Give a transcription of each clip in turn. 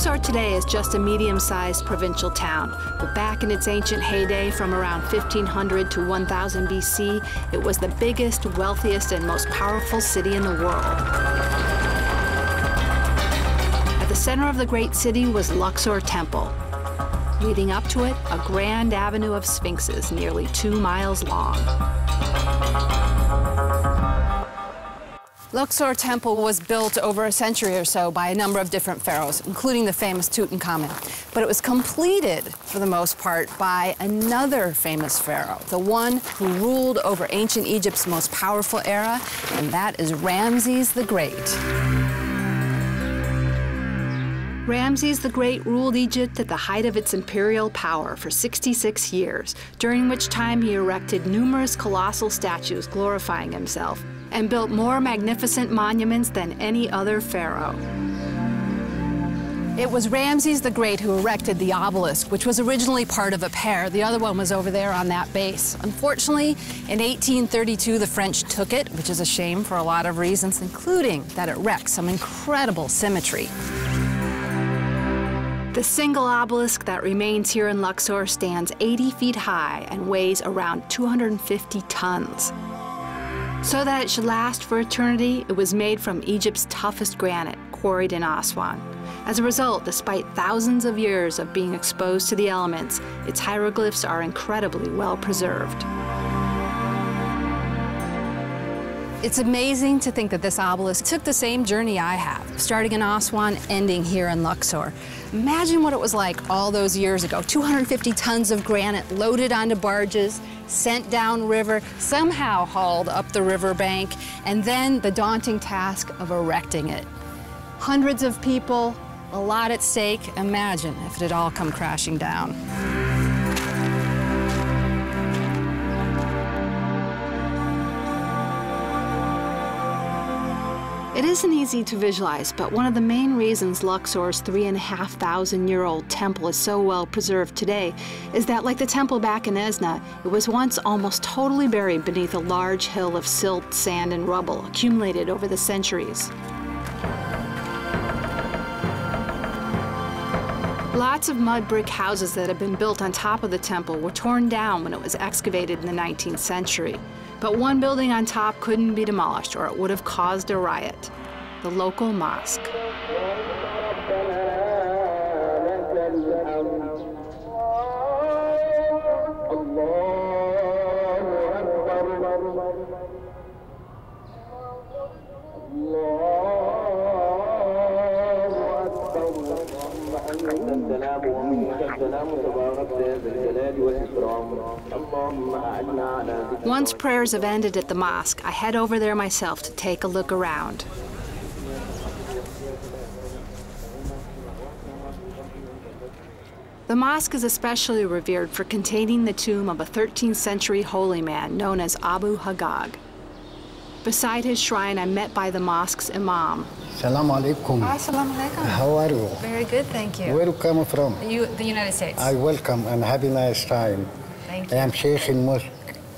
Luxor today is just a medium-sized provincial town, but back in its ancient heyday from around 1500 to 1000 BC, it was the biggest, wealthiest, and most powerful city in the world. At the center of the great city was Luxor Temple. Leading up to it, a grand avenue of sphinxes nearly 2 miles long. Luxor Temple was built over a century or so by a number of different pharaohs, including the famous Tutankhamun. But it was completed, for the most part, by another famous pharaoh, the one who ruled over ancient Egypt's most powerful era, and that is Ramses the Great. Ramses the Great ruled Egypt at the height of its imperial power for 66 years, during which time he erected numerous colossal statues glorifying himself, and built more magnificent monuments than any other pharaoh. It was Ramses the Great who erected the obelisk, which was originally part of a pair. The other one was over there on that base. Unfortunately, in 1832, the French took it, which is a shame for a lot of reasons, including that it wrecked some incredible symmetry. The single obelisk that remains here in Luxor stands 80 feet high and weighs around 250 tons. So that it should last for eternity, it was made from Egypt's toughest granite, quarried in Aswan. As a result, despite thousands of years of being exposed to the elements, its hieroglyphs are incredibly well preserved. It's amazing to think that this obelisk took the same journey I have, starting in Aswan, ending here in Luxor. Imagine what it was like all those years ago. 250 tons of granite loaded onto barges, sent downriver, somehow hauled up the riverbank, and then the daunting task of erecting it. Hundreds of people, a lot at stake. Imagine if it had all come crashing down. It isn't easy to visualize, but one of the main reasons Luxor's 3,500-year-old temple is so well preserved today is that, like the temple back in Esna, it was once almost totally buried beneath a large hill of silt, sand, and rubble accumulated over the centuries. Lots of mud brick houses that had been built on top of the temple were torn down when it was excavated in the 19th century. But one building on top couldn't be demolished, or it would have caused a riot: the local mosque. Once prayers have ended at the mosque, I head over there myself to take a look around. The mosque is especially revered for containing the tomb of a 13th century holy man known as Abu Haggag. Beside his shrine, I'm met by the mosque's imam. Assalamu alaikum. Assalamu alaikum. How are you? Very good, thank you. Where you come from? The United States. I welcome and have a nice time. Thank you. I am Sheikh in Mosque.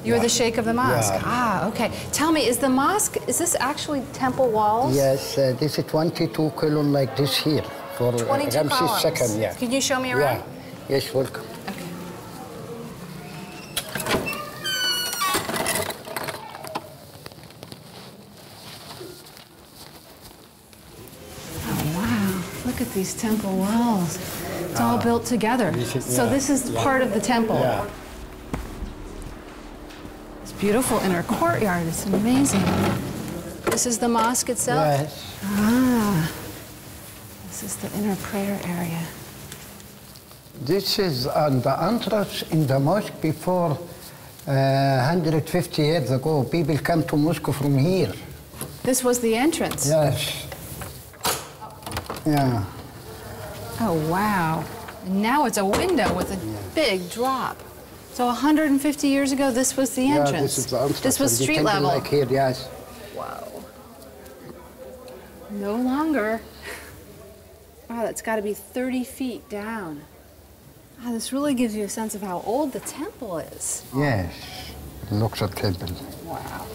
You're the sheikh of the mosque? Yeah. Ah, okay. Tell me, is the mosque, is this actually temple walls? Yes, this is 22 column like this here for 22 Ramses columns. II. Yeah. Can you show me around? Yeah. Yes, welcome. Okay. Oh, wow. Look at these temple walls. It's all built together. So this is part of the temple. Yeah. It's beautiful inner courtyard. It's amazing. This is the mosque itself? Yes. Ah. This is the inner prayer area. This is on the entrance in the mosque before 150 years ago. People come to mosque from here. This was the entrance? Yes. Yeah. Oh, wow. And now it's a window with a big drop. So 150 years ago, this was the entrance? Yeah, this is the entrance. This was street level? Like here, yes. Wow. No longer. Wow, that's got to be 30 feet down. Wow, this really gives you a sense of how old the temple is. Yes, Luxor Temple. Wow.